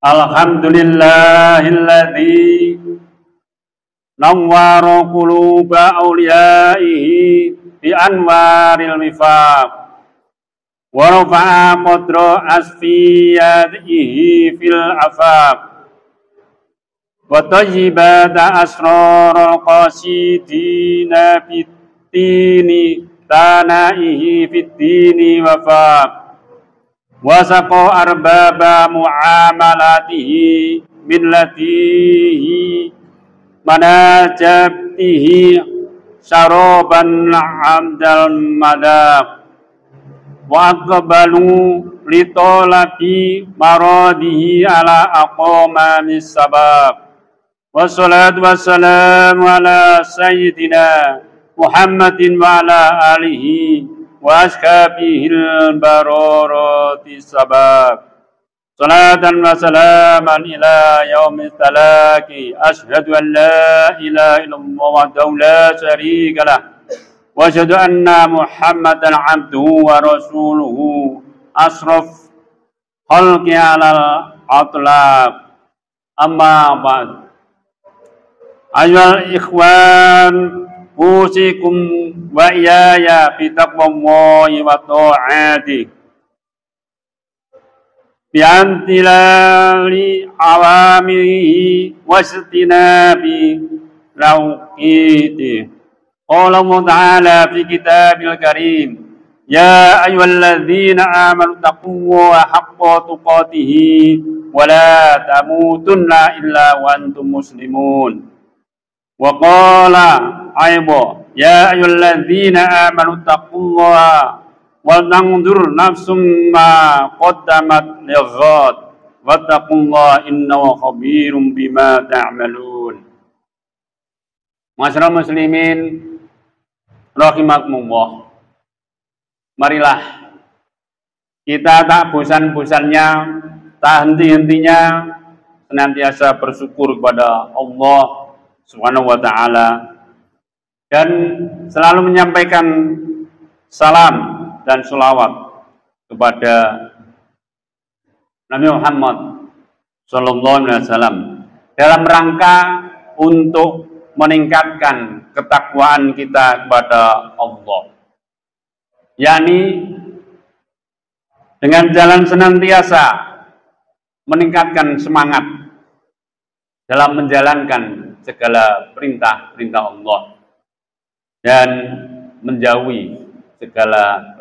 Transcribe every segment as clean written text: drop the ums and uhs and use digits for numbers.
Alhamdulillahilladzi nawwara quluba awliyaihi bi anwaril mifaq wa rafa'a qadra asfiyatihi fil afaq wa tayyibata asrarul qasidina fit-tini tanaihi fit-tini wafaq wa saqa arbaba muamalatihi millatihi manajatihi syaraban amdal madab wa aqbalu litolabi maradihi ala aqamamis sabab wassalatu wassalamu ala sayyidina Muhammadin wa ala alihi wa ashabihil bararati sabab salatan wa salaman ila yaumil talaqi asyhadu an la ilaha illallah wahdahu la syarika lah wa asyhadu anna Muhammadan abduhu wa rasuluhu asraf khalqi alal atlaq amma ba'd ayyuhal ikhwan usikum wa iyaya bi taqwallahi wa ta'atihi bi'antilali awamihi wastinabi lawqiti qala Allah ta'ala fi kitabil karim ya ayyuhalladzina amanu taqullaha haqqa tuqatih wa la tamutunna illa wa antum muslimun wa qala aibo ya ayyuhalladzina amanu taqullaha wal nangdur nafsum ma qaddamat lighad wattaqullaha innahu khabirum bima ta'malun. Masyarakat muslimin rahimakumullah, marilah kita tak bosan-bosannya, tak henti-hentinya senantiasa bersyukur kepada Allah Subhanahu wa taala dan selalu menyampaikan salam dan sholawat kepada Nabi Muhammad Sallallahu Alaihi Wasallam dalam rangka untuk meningkatkan ketakwaan kita kepada Allah, yakni dengan jalan senantiasa meningkatkan semangat dalam menjalankan segala perintah-perintah Allah dan menjauhi segala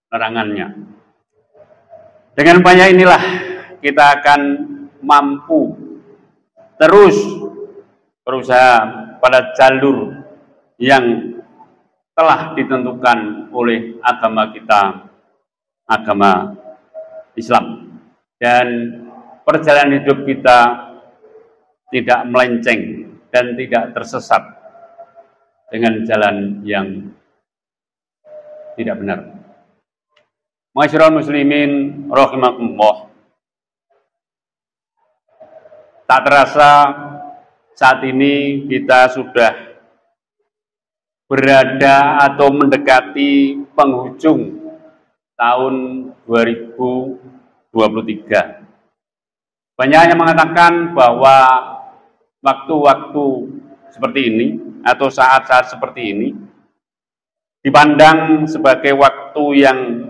larangannya. Dengan upaya inilah kita akan mampu terus berusaha pada jalur yang telah ditentukan oleh agama kita, agama Islam, dan perjalanan hidup kita tidak melenceng dan tidak tersesat dengan jalan yang tidak benar. Masyarakat muslimin rahimakumullah, tak terasa saat ini kita sudah berada atau mendekati penghujung tahun 2023. Banyak yang mengatakan bahwa waktu-waktu seperti ini atau saat-saat seperti ini dipandang sebagai waktu yang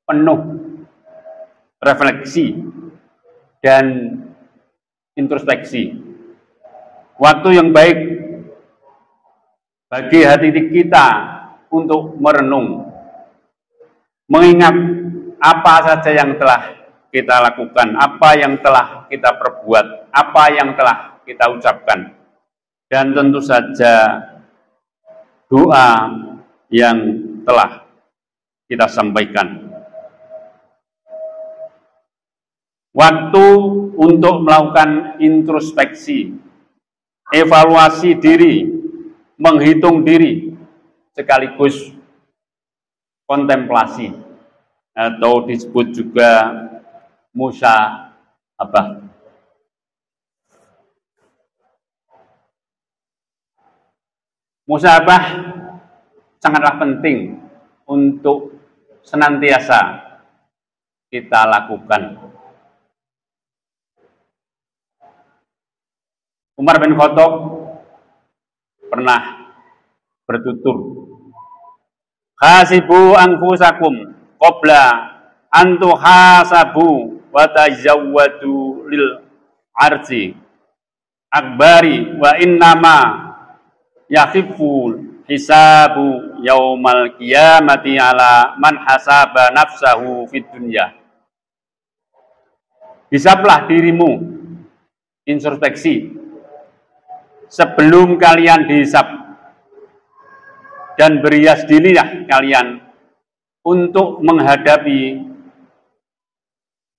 penuh refleksi dan introspeksi. Waktu yang baik bagi hati kita untuk merenung, mengingat apa saja yang telah kita lakukan, apa yang telah kita perbuat, apa yang telah kita ucapkan, dan tentu saja doa yang telah kita sampaikan. Waktu untuk melakukan introspeksi, evaluasi diri, menghitung diri, sekaligus kontemplasi atau disebut juga musyabah. Musyabah sangatlah penting untuk senantiasa kita lakukan. Umar bin Khattab pernah bertutur, "Hasibu anfusakum qabla an tuhasabu wa tazawwadu lil arji akbari wa innama yakhiful hisabu yaumal qiyamati ala man hasaba nafsahu fid dunya." Hisablah dirimu, introspeksi, sebelum kalian dihisab, dan berhias dirilah kalian untuk menghadapi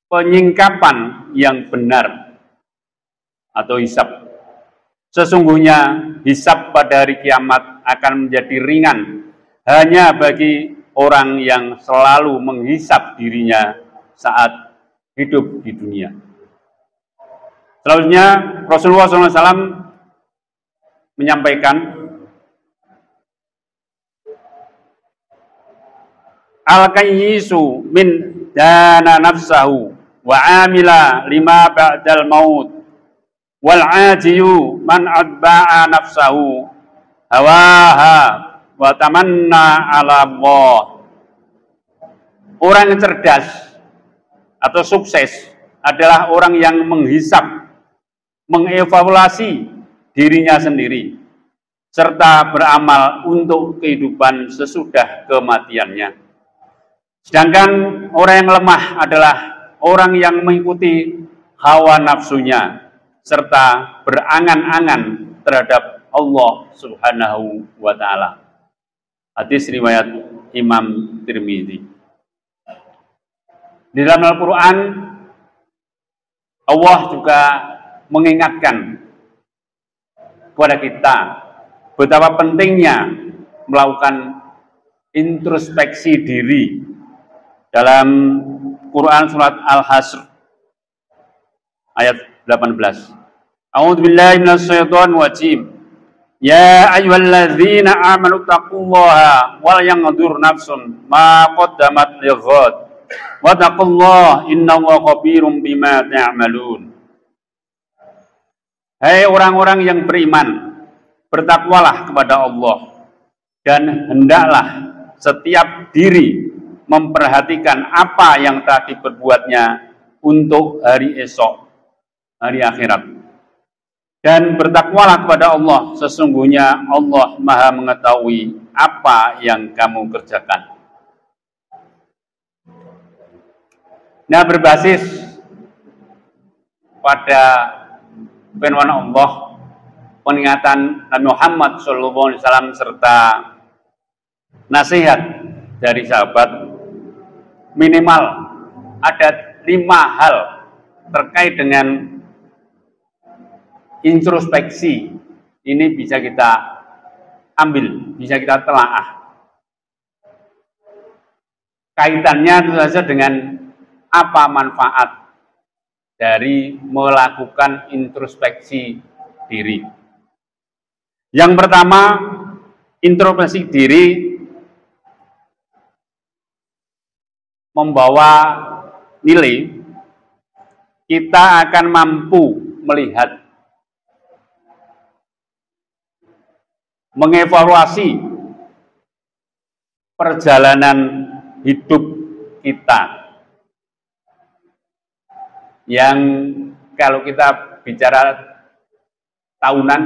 penyingkapan yang benar atau hisab. Sesungguhnya hisab pada hari kiamat akan menjadi ringan hanya bagi orang yang selalu menghisab dirinya saat hidup di dunia. Selanjutnya Rasulullah SAW menyampaikan, "Al-kayyisu min dana nafsahu wa amila lima ba'dal maut wal ajiyu man adba'a nafsahu hawaha wa tamanna ala Allah." Orang yang cerdas atau sukses adalah orang yang menghisap, mengevaluasi dirinya sendiri, serta beramal untuk kehidupan sesudah kematiannya. Sedangkan orang yang lemah adalah orang yang mengikuti hawa nafsunya, serta berangan-angan terhadap Allah Subhanahu wa Ta'ala. Hadis riwayat Imam Tirmidzi. Di dalam Al-Quran, Allah juga mengingatkan kepada kita betapa pentingnya melakukan introspeksi diri. Dalam Quran surat Al-Hasr ayat 18. A'udzubillahi minasyaitonir rajim. Ya ayyuhalladzina amanu taqullaha wal yanzur nafsum ma qaddamat lighad. Wattaqullah innallaha khabirum bima ta'malun. Hai orang-orang yang beriman, bertakwalah kepada Allah dan hendaklah setiap diri memperhatikan apa yang telah diperbuatnya untuk hari esok, hari akhirat. Dan bertakwalah kepada Allah, sesungguhnya Allah Maha mengetahui apa yang kamu kerjakan. Nah, berbasis pada firman Allah, peringatan Nabi Muhammad SAW serta nasihat dari sahabat, minimal ada 5 hal terkait dengan introspeksi. Ini bisa kita ambil, bisa kita telaah. Kaitannya tentu saja dengan apa manfaat dari melakukan introspeksi diri. Yang pertama, introspeksi diri membawa nilai kita akan mampu melihat, mengevaluasi perjalanan hidup kita. Yang kalau kita bicara tahunan,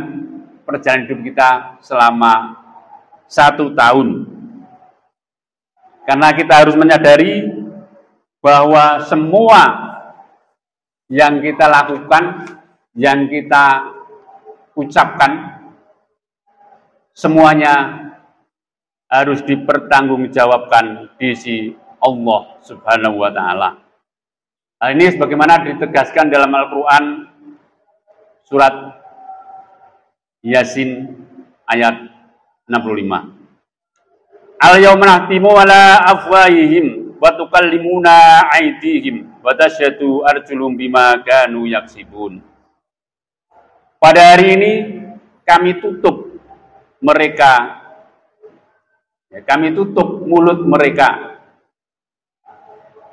perjalanan hidup kita selama 1 tahun. Karena kita harus menyadari bahwa semua yang kita lakukan, yang kita ucapkan, semuanya harus dipertanggungjawabkan di sisi Allah Subhanahu wa Ta'ala. Hal ini sebagaimana ditegaskan dalam Al-Quran surat Yasin ayat 65. Al-yawma nahtimu ala afwahihim wa tukallimuna aydihim wa tasyhadu arjuluhum bima kanu yaksibun. Pada hari ini kami tutup mereka, kami tutup mulut mereka,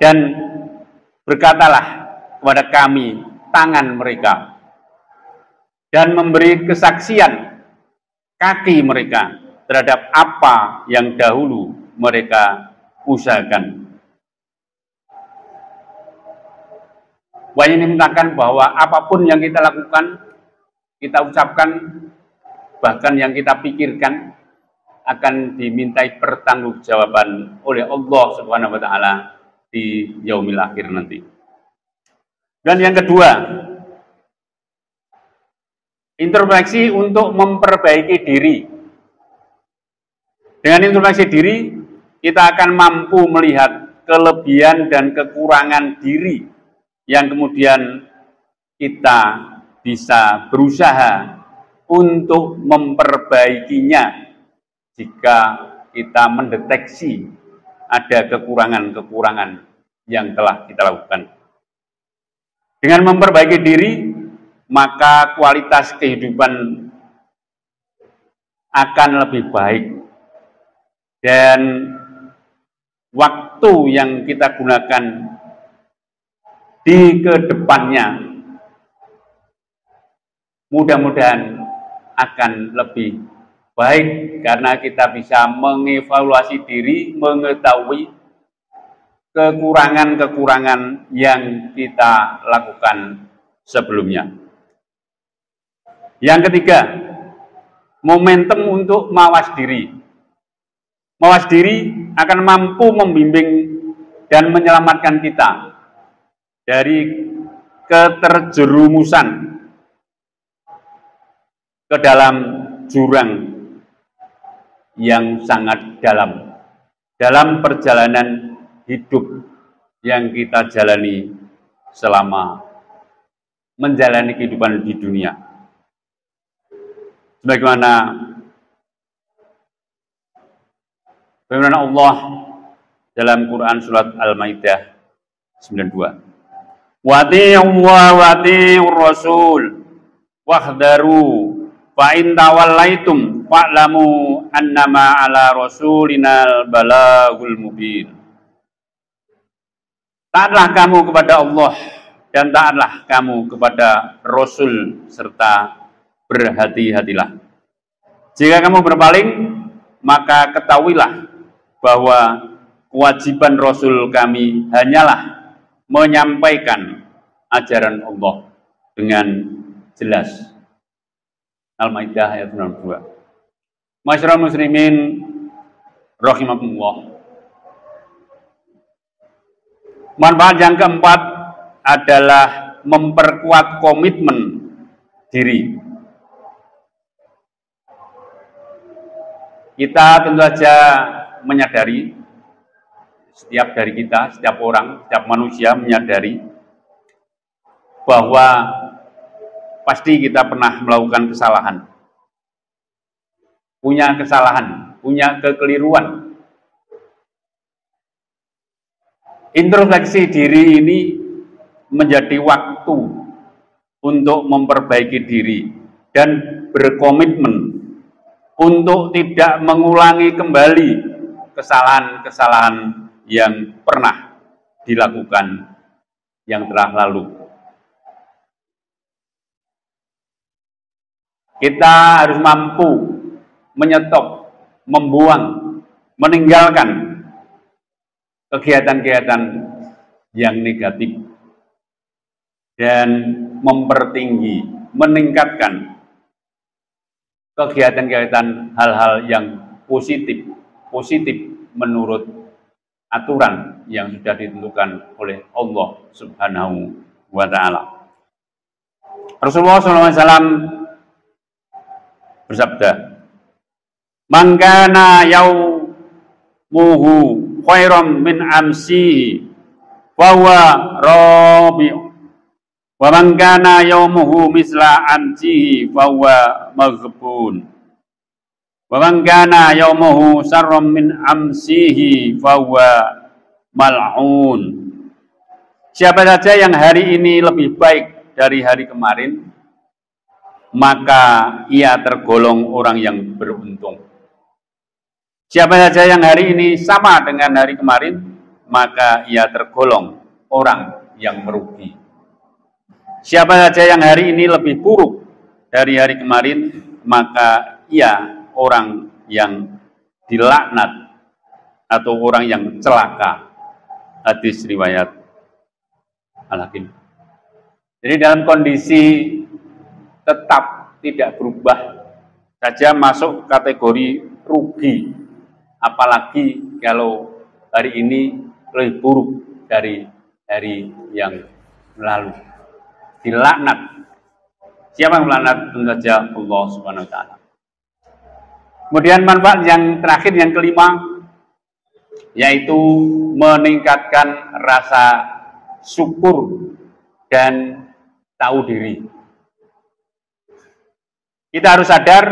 dan berkatalah kepada kami tangan mereka. dan memberi kesaksian kaki mereka terhadap apa yang dahulu mereka usahakan. Wahyu ini menyatakan bahwa apapun yang kita lakukan, kita ucapkan, bahkan yang kita pikirkan akan dimintai pertanggungjawaban oleh Allah Subhanahu wa taala di yaumil akhir nanti. Dan yang kedua, introspeksi untuk memperbaiki diri. Dengan introspeksi diri, kita akan mampu melihat kelebihan dan kekurangan diri yang kemudian kita bisa berusaha untuk memperbaikinya jika kita mendeteksi ada kekurangan-kekurangan yang telah kita lakukan. Dengan memperbaiki diri, maka kualitas kehidupan akan lebih baik dan waktu yang kita gunakan di kedepannya mudah-mudahan akan lebih baik karena kita bisa mengevaluasi diri, mengetahui kekurangan-kekurangan yang kita lakukan sebelumnya. Yang ketiga, momentum untuk mawas diri. Mawas diri akan mampu membimbing dan menyelamatkan kita dari keterjerumusan ke dalam jurang yang sangat dalam perjalanan hidup yang kita jalani selama menjalani kehidupan di dunia. Sebagaimana firman Allah dalam Quran surat Al-Maidah 92. Wati'ullaha wa wati'ur rasul wahdharu fa in tawallaitum fa'lamu annama ala rasulinal balagul mubin. Taatlah kamu kepada Allah dan taatlah kamu kepada Rasul serta berhati-hatilah. Jika kamu berpaling, maka ketahuilah bahwa kewajiban Rasul kami hanyalah menyampaikan ajaran Allah dengan jelas. Al-Maidah ayat 92. Masyarul muslimin rahimakumullah. Manfaat yang keempat adalah memperkuat komitmen diri. Kita tentu saja menyadari, setiap dari kita, setiap orang, setiap manusia menyadari bahwa pasti kita pernah melakukan kesalahan. Punya kesalahan, punya kekeliruan. Introspeksi diri ini menjadi waktu untuk memperbaiki diri dan berkomitmen untuk tidak mengulangi kembali kesalahan-kesalahan yang pernah dilakukan yang telah lalu. Kita harus mampu menyetop, membuang, meninggalkan kegiatan-kegiatan yang negatif dan mempertinggi, meningkatkan kegiatan-kegiatan hal-hal yang positif menurut aturan yang sudah ditentukan oleh Allah Subhanahu wa ta'ala. Rasulullah SAW bersabda, "Man kana yaumuhu khairam min amsihi wa huwa rabi'u wa man kana yaumuhu misla amsihi fa huwa maghbun wa man kana yaumuhu sarram min amsihi fa huwa mal'un." Siapa saja yang hari ini lebih baik dari hari kemarin, maka ia tergolong orang yang beruntung. Siapa saja yang hari ini sama dengan hari kemarin, maka ia tergolong orang yang merugi. Siapa saja yang hari ini lebih buruk dari hari kemarin, maka ia orang yang dilaknat atau orang yang celaka. Hadis riwayat Al-Hakim. Jadi dalam kondisi tetap tidak berubah saja masuk kategori rugi, apalagi kalau hari ini lebih buruk dari hari yang lalu. Dilaknat. Siapa yang melaknat? Tentu saja Allah Subhanahu wa taala. Kemudian manfaat yang terakhir, yang kelima, yaitu meningkatkan rasa syukur dan tahu diri. Kita harus sadar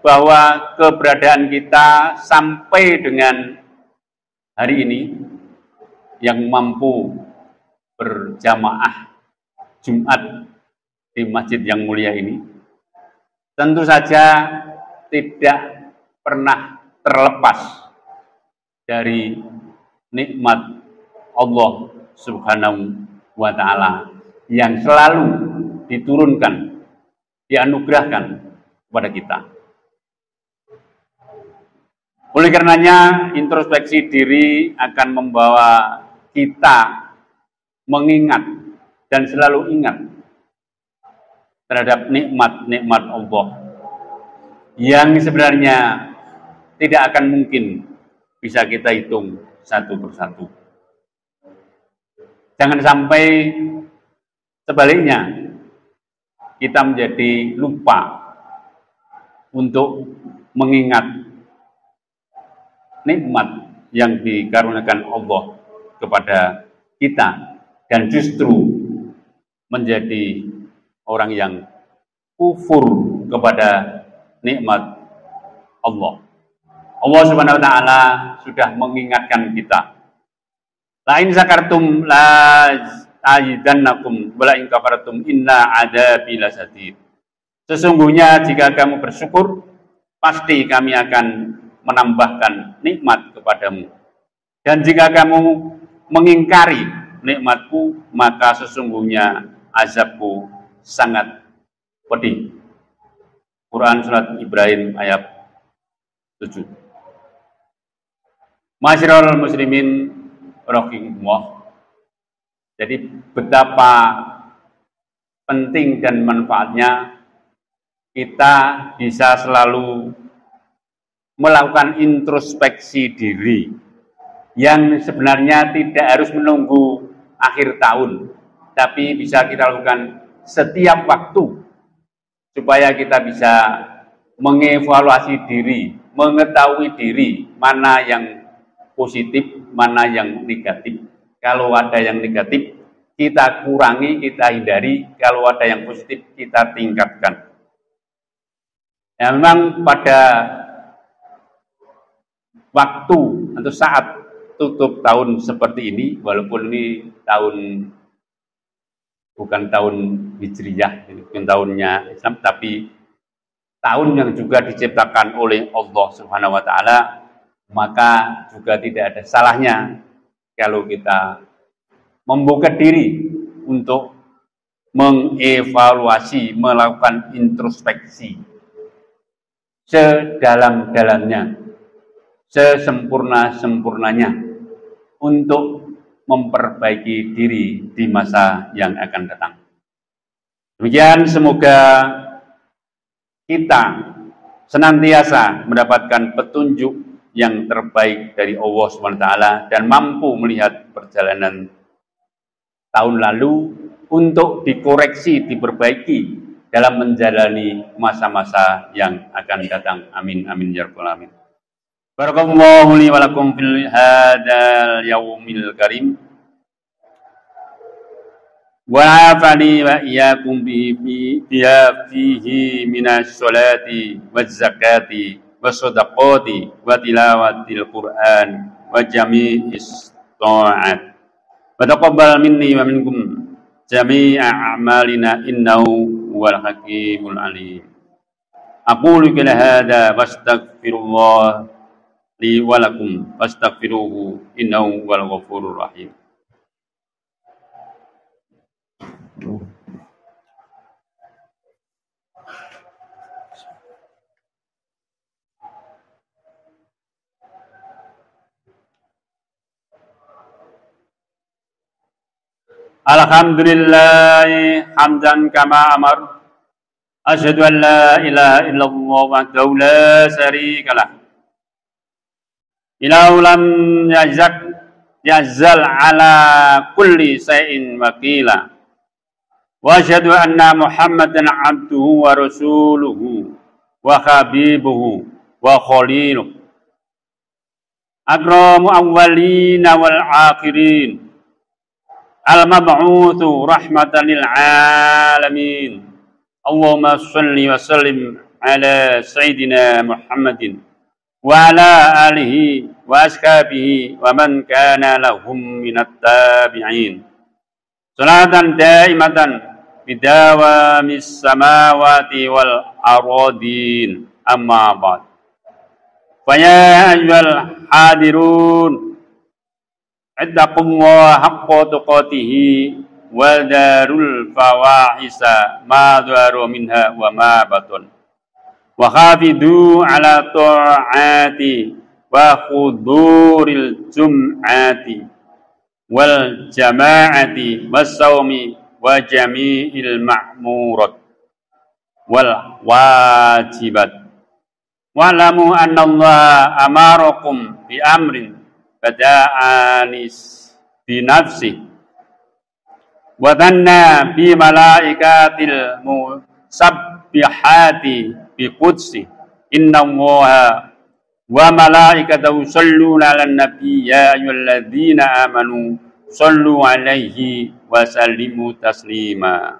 bahwa keberadaan kita sampai dengan hari ini yang mampu berjamaah Jumat di masjid yang mulia ini tentu saja tidak pernah terlepas dari nikmat Allah Subhanahu wa ta'ala yang selalu diturunkan, dianugerahkan kepada kita. Oleh karenanya, introspeksi diri akan membawa kita mengingat dan selalu ingat terhadap nikmat-nikmat Allah yang sebenarnya tidak akan mungkin bisa kita hitung satu persatu. Jangan sampai sebaliknya kita menjadi lupa untuk mengingat nikmat yang dikaruniakan Allah kepada kita dan justru menjadi orang yang kufur kepada nikmat Allah. Allah Subhanahu wa taala sudah mengingatkan kita. La in zakartum la azidannakum wa la in kafartum inna adzabi lasadid. Sesungguhnya jika kamu bersyukur, pasti kami akan menambahkan nikmat kepadamu. Dan jika kamu mengingkari nikmatku, maka sesungguhnya azabku sangat pedih. Quran Surat Ibrahim ayat 7. Masyarul muslimin rahimahullah. Jadi betapa penting dan manfaatnya kita bisa selalu melakukan introspeksi diri yang sebenarnya tidak harus menunggu akhir tahun, tapi bisa kita lakukan setiap waktu supaya kita bisa mengevaluasi diri, mengetahui diri mana yang positif, mana yang negatif. Kalau ada yang negatif, kita kurangi, kita hindari. Kalau ada yang positif, kita tingkatkan. Ya, memang pada waktu atau saat tutup tahun seperti ini, walaupun ini bukan tahun Hijriyah, bukan tahunnya Islam, tapi tahun yang juga diciptakan oleh Allah Subhanahu wa taala, maka juga tidak ada salahnya kalau kita membuka diri untuk mengevaluasi, melakukan introspeksi sedalam-dalamnya, sesempurna-sempurnanya untuk memperbaiki diri di masa yang akan datang. Demikian, semoga kita senantiasa mendapatkan petunjuk yang terbaik dari Allah SWT dan mampu melihat perjalanan tahun lalu untuk dikoreksi, diperbaiki dalam menjalani masa-masa yang akan datang. Amin, amin, ya rabbal alamin. Barakallahu li wa lakum fil hadzal yaumil karim. Wa afani wa iyyakum fihi minas sholati waz zakati was shadaqati wa tilawatil Qur'an wa jami'is ta'at. Wa taqabbal minni wa minkum jami'a a'malina innahu huwal hakimul alim. Aqulu qala hadza wastaghfirullah li wa lakum fastaghfiruhu innahu huwal ghafurur rahim. Alhamdulillahi hamdan kama amar. Asyhadu an la ilaha illallah wahdahu la syarikalah. Ilahu lam yazal ala kulli syai'in wakila. Wa asyhadu anna Muhammadan abduhu wa rasuluhu wa habibuhu wa khaliluh. Akramu awwalina wal akhirin. Al-mab'utsu rahmatan lil alamin. Allahumma shalli wa sallim ala sayyidina Muhammadin wa ala alihi wa ashabihi wa man kana lahum minat tabi'in. Salatan daimatan bidawamis samawati wal aradin. Amma ba'd. Fa ya ayyuhal hadirun, ittaqullaha haqqa tuqatih wa darul fawahisa ma dhara minha wa ma batun wa hafidu ala ta'ati wa khuduril jum'ati wal jama'ati was sawmi wa jami'il ma'murat wal wajibat wa'lamu anna Allah amarakum bi amrin bada'anis binafsi wa dhanna bi malaikatil musabbihati bi qudsi inna allaha wa malaikatahu yusholluna 'alan nabi ya ayyuhalladzina amanu shollu 'alaihi wa sallimu taslima.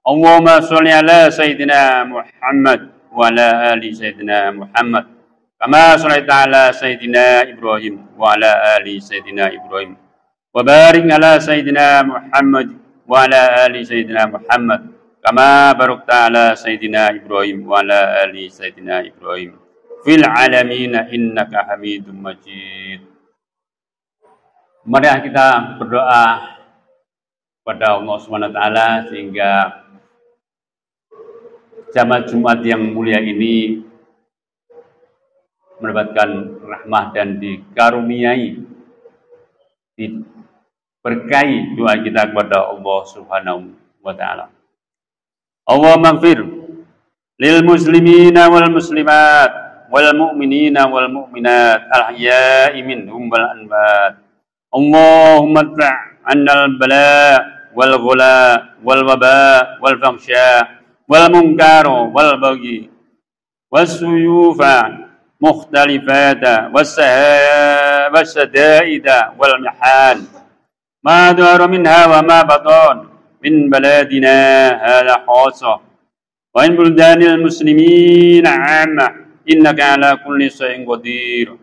Allahumma sholli 'ala sayyidina Muhammad wa 'ala ali sayyidina Muhammad kama sholaita ala sayyidina Ibrahim wa ala ali sayyidina Ibrahim wa barik ala sayyidina Muhammad wa ala ali sayyidina Muhammad kama barakta ala sayyidina Ibrahim wa ala ali sayyidina Ibrahim fil alamin innaka Hamidum Majid. Mari kita berdoa kepada Allah Subhanahu wa taala sehingga jamaah Jumat yang mulia ini mendapatkan rahmah dan dikaruniai, diberkahi doa kita kepada Allah Subhanahu wa taala. Allahumma ighfir lil muslimina wal muslimat wal mu'minina wal mu'minat al ahya'i minhum wal amwat. Allahumma adfa' 'annal bala wal ghula wal waba wal fahsya wal munkar wal baghi was suyufa مختلفات والشدائد والمحان ما ظهر منها وما بطن من بلادنا هذا خاصة وإن بلدان المسلمين عامة إنك على كل شيء قدير.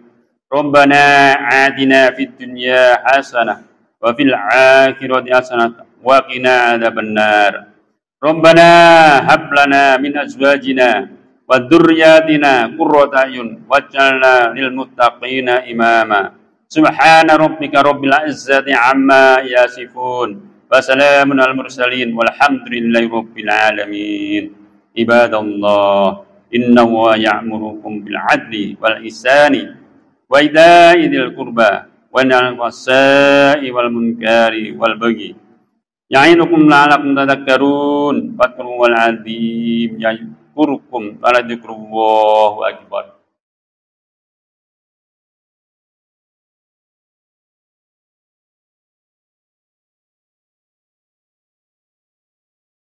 ربنا آتنا في الدنيا حسنة وفي الآخرة حسنة وقنا عذاب النار. ربنا هب لنا من أزواجنا wa dzurriyyatina qurrata a'yun waj'alna lil muttaqina imama. Subhana rabbika rabbil izzati amma yasifun wa salamun al mursalin walhamdulillahi rabbil alamin. Ibadallah, innahu ya'murukum bil 'adli wal ihsani wa ita'i dzil qurba wa yanha 'anil fahsya'i wal munkari wal baghi. Ya'idukum la'allakum tadhakkarun. Fadhkurullahal 'azim yadhkurkum wa la dzikrullahi akbar.